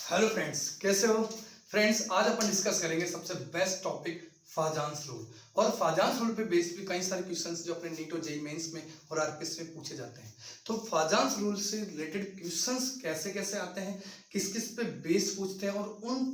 Hello friends, कैसे हो friends. आज अपन डिस्कस करेंगे सबसे बेस्ट टॉपिक फाजान्स रूल। और फाजान्स रूल पे बेस्ड भी कई सारे क्वेश्चंस जो अपने नीट और जेईई मेंस में और आरपीएस में पूछे जाते हैं। तो फाजान्स रूल से रिलेटेड क्वेश्चंस कैसे कैसे आते हैं, किस किस पे बेस्ड पूछते हैं, और उन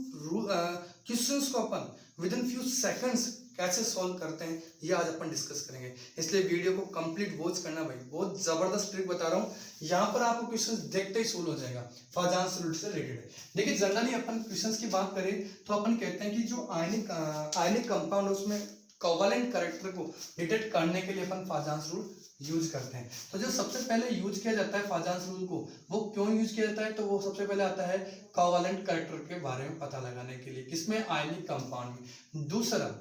क्वेश्चंस को अपन विद इन फ्यू सेकंड्स कैसे सॉल्व करते हैं, ये आज अपन डिस्कस करेंगे। इसलिए वीडियो को कंप्लीट वॉच करना भाई, बहुत जबरदस्त ट्रिक बता रहा हूँ। यहाँ पर आपको क्वेश्चंस देखते ही सोल्व हो जाएगा। फाजान्स रूल से रिलेटेड है। देखिए जनरली अपन क्वेश्चंस की बात करें तो अपन कहते हैं कि जो आयनिक कंपाउंड उसमें कोवेलेंट कैरेक्टर को डिटेक्ट करने के लिए अपन फाजान्स रूल यूज करते हैं। तो जो सबसे पहले यूज किया जाता है फाजान्स रूल को, वो क्यों यूज किया जाता है, तो वो सबसे पहले आता है कोवेलेंट कैरेक्टर के बारे में पता लगाने के लिए, किसमें, आयनिक कंपाउंड में। दूसरा,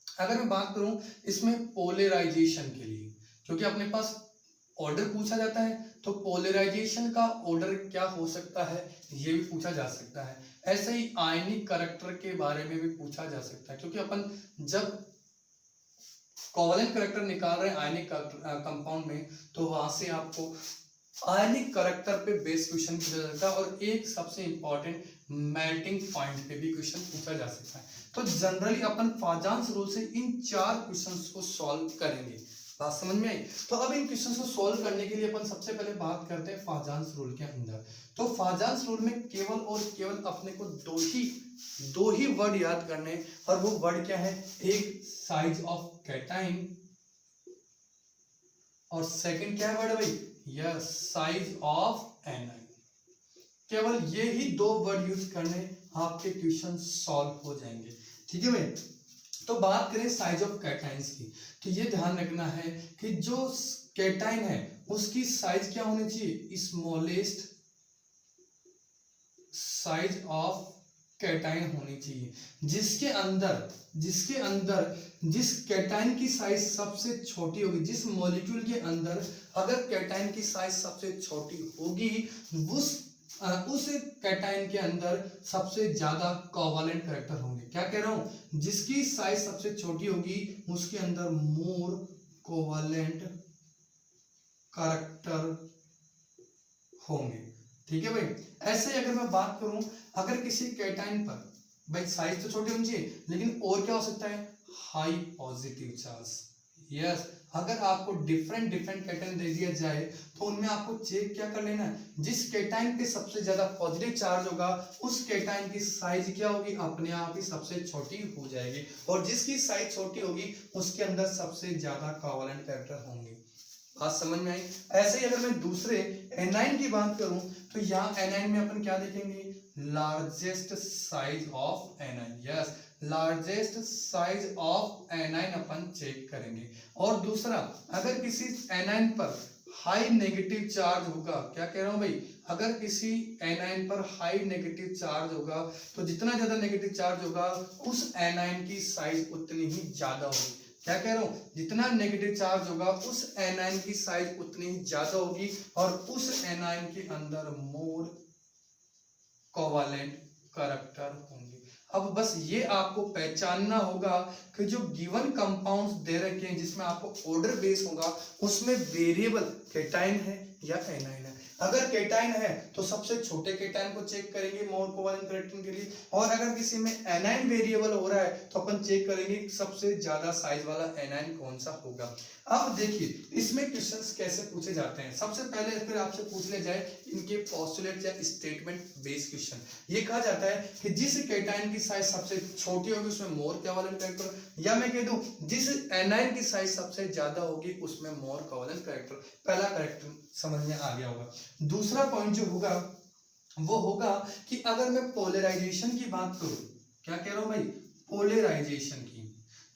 अगर मैं बात करूं इसमें पोलराइजेशन के लिए, क्योंकि अपने पास ऑर्डर पूछा जाता है, तो पोलराइजेशन का ऑर्डर क्या हो सकता है ये भी पूछा जा सकता है। ऐसे ही आयनिक कैरेक्टर के बारे में भी पूछा जा सकता है, क्योंकि अपन जब कोवेलेंट कैरेक्टर निकाल रहे हैं आयनिक कंपाउंड में, तो वहां से आपको आयनिक कैरेक्टर पे बेस क्वेश्चन पूछा जाता है, और एक सबसे इंपॉर्टेंट मेल्टिंग पॉइंट पे भी क्वेश्चन पूछा जा सकता है। तो जनरली अपन फाजान्स रूल से इन चार क्वेश्चंस को सॉल्व करेंगे। बात समझ में आई? तो अब इन क्वेश्चंस को सॉल्व करने के लिए अपन सबसे पहले बात करते हैं फाजान्स रूल के अंदर। तो फाजान्स रूल में केवल और केवल अपने को दो ही वर्ड याद करने, और वो वर्ड क्या है, एक साइज ऑफ कैटाइन, और सेकंड क्या है वर्ड भाई, यस, साइज ऑफ एनाइन। केवल ये ही दो वर्ड यूज करने, आपके क्वेश्चन सॉल्व हो जाएंगे। ठीक है भाई। तो बात करें साइज ऑफ कैटाइंस की, तो ये ध्यान रखना है कि जो कैटाइन है उसकी साइज क्या होनी चाहिए, स्मॉलेस्ट साइज ऑफ कैटाइन होनी चाहिए, जिसके अंदर जिस कैटाइन की साइज सबसे छोटी होगी, जिस मॉलिक्यूल के अंदर अगर कैटाइन की साइज सबसे छोटी होगी, उस कैटाइन के अंदर सबसे ज्यादा कोवेलेंट कैरेक्टर होंगे। क्या कह रहा हूं, जिसकी साइज सबसे छोटी होगी उसके अंदर मोर कोवेलेंट कैरेक्टर होंगे। ठीक है भाई। ऐसे अगर मैं बात करूं, अगर किसी कैटाइन पर भाई साइज तो छोटी होनी चाहिए, लेकिन और क्या हो सकता है, हाई पॉजिटिव चार्ज। यस, अगर आपको डिफरेंट कैटाइन दे दिया जाए तो उनमें आपको चेक क्या कर लेना है, जिस कैटाइन पे सबसे ज्यादा पॉजिटिव चार्ज होगा उस कैटाइन की साइज क्या होगी, अपने आप ही सबसे छोटी हो जाएगी, और जिसकी साइज छोटी होगी उसके अंदर सबसे ज्यादा कोवेलेंट कैरेक्टर होंगे। बात समझ में आई? ऐसे ही अगर मैं दूसरे एनाइन की बात करूं, तो यहाँ एनाइन में अपन क्या देखेंगे, largest size of anion. Yes, largest size of anion अपन चेक करेंगे। और दूसरा, अगर किसी एनाइन पर हाई नेगेटिव चार्ज होगा, क्या कह रहा हूं भाई, अगर किसी एनाइन पर हाई नेगेटिव चार्ज होगा, तो जितना ज्यादा नेगेटिव चार्ज होगा उस एनाइन की साइज उतनी ही ज्यादा होगी। क्या कह रहा हूं, जितना नेगेटिव चार्ज होगा उस एनाइन की साइज उतनी ही ज्यादा होगी, और उस एनाइन के अंदर मोर कोवेलेंट कैरेक्टर होंगे। अब बस ये आपको पहचानना होगा कि जो गिवन कंपाउंड्स दे रखे हैं जिसमें आपको ऑर्डर बेस होगा, उसमें वेरिएबल कैटाइन है या एनाइन है। अगर कैटाइन है तो सबसे छोटे कैटाइन को चेक करेंगे मोर कोवेलेंट कैरेक्टर के लिए, और अगर किसी में एनाइन वेरिएबल हो रहा है तो अपन चेक करेंगे सबसे ज्यादा साइज वाला एनाइन कौन सा होगा। अब देखिए इसमें क्वेश्चंस कैसे पूछे जाते हैं। सबसे पहले फिर आपसे पूछ लिया जाए इनके पोस्टुलेट या स्टेटमेंट बेस्ड क्वेश्चन। ये कहा जाता है कि जिस कैटाइन की साइज सबसे छोटी होगी उसमें मोर कोवेलेंट कैरेक्टर, या मैं कह दूं जिस एनाइन की साइज सबसे ज्यादा होगी उसमें मोर कोवेलेंट कैरेक्टर। पहला कैरेक्टर समझ में आ गया होगा। दूसरा पॉइंट जो होगा वो होगा कि अगर मैं पोलराइजेशन की बात करूं, क्या कह रहा हूं भाई, पोलराइजेशन की,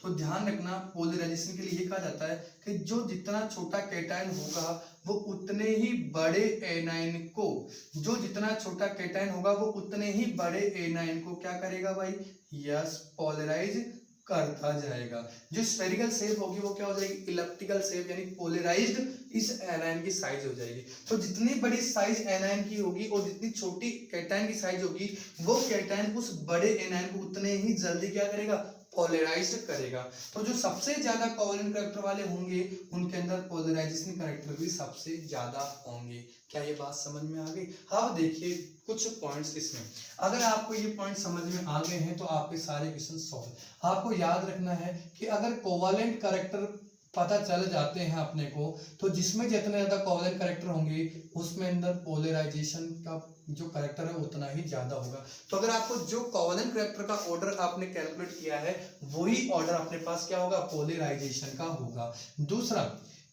तो ध्यान रखना पोलराइजेशन के लिए ये कहा जाता है कि जो जितना छोटा कैटाइन होगा वो उतने ही बड़े एनाइन को, जो जितना छोटा कैटाइन होगा वो उतने ही बड़े एनाइन को क्या करेगा भाई, यस, पोलराइज करता जाएगा। जो स्फेरिकल शेप होगी वो क्या हो जाएगी, इलिप्टिकल शेप, यानी पोलराइज्ड इस एनाइन की साइज हो जाएगी। तो जितनी बड़ी साइज एनाइन की होगी और जितनी छोटी कैटाइन की साइज होगी, वो कैटाइन उस बड़े एनाइन को उतने ही जल्दी क्या करेगा, पोलराइज्ड करेगा। तो जो सबसे ज्यादा कोवेलेंट कैरेक्टर वाले होंगे उनके अंदर पोलराइजेशन कैरेक्टर भी सबसे ज्यादा होंगे। क्या ये बात समझ में आ गई? अब देखिए कुछ पॉइंट्स इसमें, अगर आपको ये पॉइंट समझ में आ गए हैं तो आपके सारे क्वेश्चन सॉल्व। आपको याद रखना है कि अगर कोवेलेंट कैरेक्टर पता चल जाते हैं अपने को, तो जिसमें जितने ज्यादा कोवेलेंट कैरेक्टर होंगे उसमें अंदर पोलराइजेशन का जो कैरेक्टर है उतना ही ज्यादा होगा। तो अगर आपको जो कोवेलेंट कैरेक्टर का ऑर्डर आपने कैलकुलेट किया है वही ऑर्डर अपने पास क्या होगा, पोलराइजेशन का होगा। दूसरा,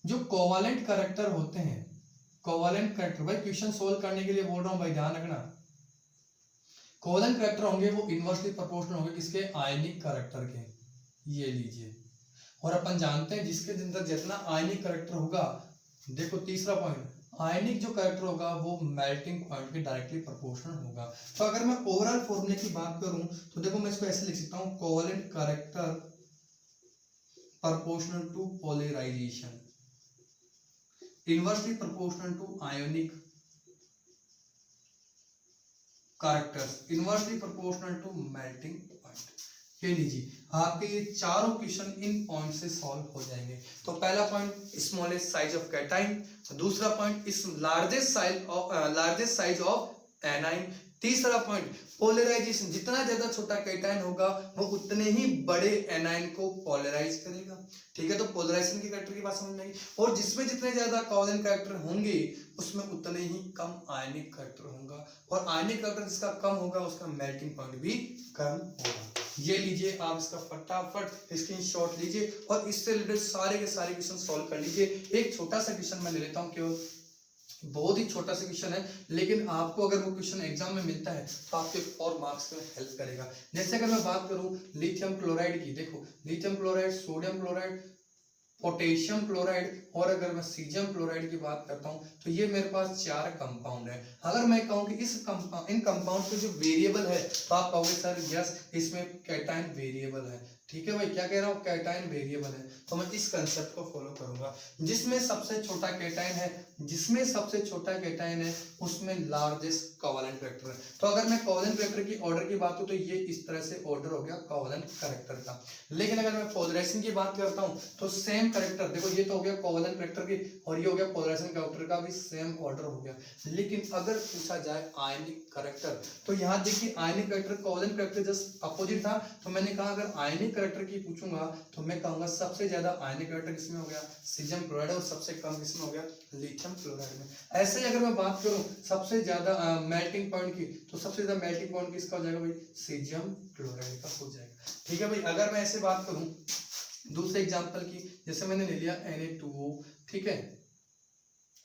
जो कोवेलेंट कैरेक्टर होते हैं, कोवेलेंट कैरेक्टर, भाई क्वेश्चन सोल्व करने के लिए बोल रहा हूं भाई, ध्यान रखना। कोवेलेंट कैरेक्टर होंगे वो इनवर्सली प्रोपोर्शनल होंगे किसके, आयनिक कैरेक्टर के। ये लीजिए, और अपन जानते हैं जिसके अंदर जितना आयनिक कैरेक्टर होगा, देखो तीसरा पॉइंट, आयनिक जो कैरेक्टर होगा वो मेल्टिंग पॉइंट के डायरेक्टली प्रोपोर्शनल होगा। तो अगर मैं ओवरऑल फॉर्मूले की बात करूं तो देखो मैं इसको ऐसे लिख सकता हूं, covalent character proportional to polarisation, inversely proportional to ionic characters, inversely proportional to melting point. ये लीजिए आपके ये चारों क्वेश्चन इन पॉइंट से सॉल्व हो जाएंगे। तो पहला point smallest size of cation, दूसरा पॉइंट इस लार्जेस्ट साइज ऑफ एनाइन, तीसरा पॉइंट पोलराइजेशन, जितना ज्यादा छोटा कैटाइन होगा वो उतने ही बड़े एनाइन को पोलराइज करेगा। ठीक है, तो पोलराइजेशन की कैरेक्टर की बात समझ में आई। और जिसमें जितने ज्यादा कोवेलेंट कैरेक्टर होंगे उसमें उतने ही कम आयनिक कैरेक्टर होगा, और आयनिक कैरेक्टर जिसका कम होगा उसका मेल्टिंग पॉइंट भी कम होगा। ये लीजिए आप इसका फटाफट स्क्रीनशॉट लीजिए और इससे रिलेटेड सारे के सारे क्वेश्चन सॉल्व कर लीजिए। एक छोटा सा क्वेश्चन मैं ले लेता हूँ, केवल बहुत ही छोटा सा क्वेश्चन है, लेकिन आपको अगर वो क्वेश्चन एग्जाम में मिलता है तो आपके 4 मार्क्स में हेल्प करेगा। जैसे अगर मैं बात करूं लिथियम क्लोराइड की, देखो lithium chloride, sodium chloride, potassium chloride, और अगर मैं सीजियम क्लोराइड की बात करता हूं तो ये मेरे पास 4 कंपाउंड है। अगर मैं कहूं कि इन कंपाउंड के जो वेरिएबल है तो आप कहोगे सर यस इसमें कैटाइन वेरिएबल है। ठीक है भाई, क्या कह रहा हूँ, कैटाइन वेरिएबल है, तो मैं इस कंसेप्ट को फॉलो करूंगा। जिसमें सबसे छोटा कैटाइन है, जिसमें सबसे छोटा कैटाइन है उसमें लार्जेस्ट कोवेलेंट कैरेक्टर है। तो अगर मैं कोवेलेंट कैरेक्टर की ऑर्डर की बात करूं तो ये इस तरह से ऑर्डर हो गया कोवेलेंट कैरेक्टर का। लेकिन अगर मैं पोलराइजेशन की बात करता हूं तो सेम कैरेक्टर, देखो ये तो हो गया कोवेलेंट कैरेक्टर की और ये हो गया पोलराइजेशन कैरेक्टर का भी सेम ऑर्डर हो गया। लेकिन अगर पूछा जाए आयनिक कैरेक्टर, तो यहाँ देखिए आयनिक character covalent character just opposite था। तो मैंने कहा अगर आयनिक कैरेक्टर की पूछूंगा तो मैं कहूंगा सबसे ज्यादा आयनिक कैरेक्टर किसमें हो गया, सीजियम क्लोराइड, और सबसे कम किसमें हो गया, लिथियम क्लोराइड में। ऐसे ही अगर मैं बात करूं सबसे ज्यादा मेल्टिंग पॉइंट की, तो सबसे ज्यादा मेल्टिंग पॉइंट किसका हो जाएगा भाई, सीजियम क्लोराइड का हो जाएगा। ठीक है भाई, अगर मैं ऐसे बात करूं दूसरे एग्जांपल की, जैसे मैंने ले लिया Na2O, ठीक है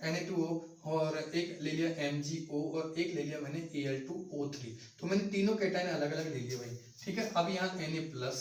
Na2O, और एक ले लिया MgO, और एक ले लिया मैंने Al2O3। तो मैंने तीनों कैटाइन अलग अलग ले लिए भाई। ठीक है, अब यहाँ Na+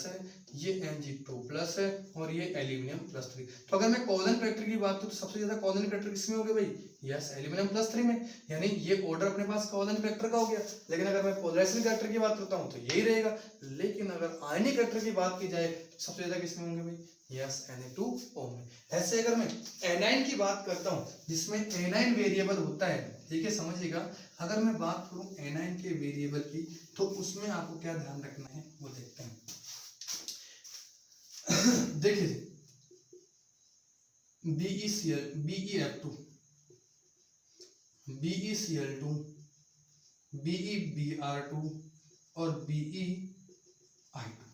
है, ये Mg2+ है, और ये एल्यूमिनियम+3। तो अगर मैं कोवेलेंट कैरेक्टर की बात करूं तो सबसे ज्यादा कोवेलेंट कैरेक्टर किसमें हो गया भाई, यस एल्यूमिनियम+3 में, यानी ये ऑर्डर अपने पास कोवेलेंट कैरेक्टर का हो गया। लेकिन अगर मैं पोलराइजेशन कैरेक्टर की बात करता हूँ तो यही रहेगा। लेकिन अगर आयनिक कैरेक्टर की बात की जाए तो सबसे ज्यादा किसमें होंगे भाई, यस Na2O में। ऐसे अगर मैं एनाइन की बात करता हूँ जिसमें एनाइन वेरिएबल होता है, ठीक है समझिएगा, अगर मैं बात करूं एनाइन के वेरिएबल की तो उसमें आपको क्या ध्यान रखना है वो देखते हैं। देखिए BeF2, BeCl2, BeBr2 और BeI2।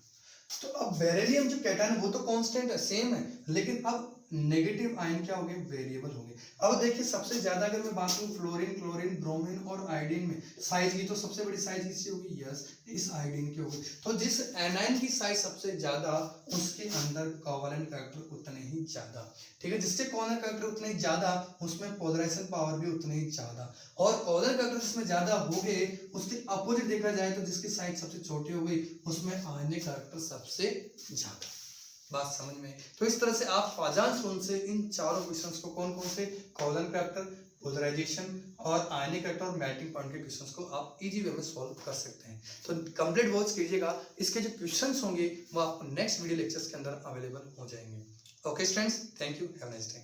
तो अब बेरिलियम जो कैटायन वो तो कांस्टेंट है, सेम है, लेकिन अब नेगेटिव आयन क्या हो गए, वेरिएबल हो गए। अब देखिए सबसे ज्यादा अगर मैं बात करूं फ्लोरीन, क्लोरीन, ब्रोमीन और आयोडीन में साइज की, तो सबसे बड़ी साइज किसकी होगी, यस इस आयोडीन की होगी। तो जिस एनाइन की साइज सबसे ज्यादा उसके अंदर कोवेलेंट कैरेक्टर उतने ही ज्यादा। ठीक है, जिससे कोवेलेंट कैरेक्टर उतने ज्यादा उसमें पोलराइजेशन पावर भी उतनी ही ज्यादा। और कोवेलेंट कैरेक्टर जिसमें ज्यादा हो गए उसके अपोजिट देखा जाए तो जिसकी साइज सबसे छोटी हो गई उसमें आयनिक कैरेक्टर सबसे ज्यादा। बात समझ में? तो इस तरह से आप फाजान रूल से इन चारों क्वेश्चंस को, कौन कौन से, कोवेलेंट कैरेक्टर, पोलराइजेशन और आयनिक कैरेक्टर और मेल्टिंग पॉइंट के क्वेश्चंस को आप इजी वे में सॉल्व कर सकते हैं। तो कंप्लीट वॉच कीजिएगा, इसके जो क्वेश्चंस होंगे वो आपको नेक्स्ट वीडियो लेक्चर्स के अंदर अवेलेबल हो जाएंगे। Okay students, thank you, have a nice day.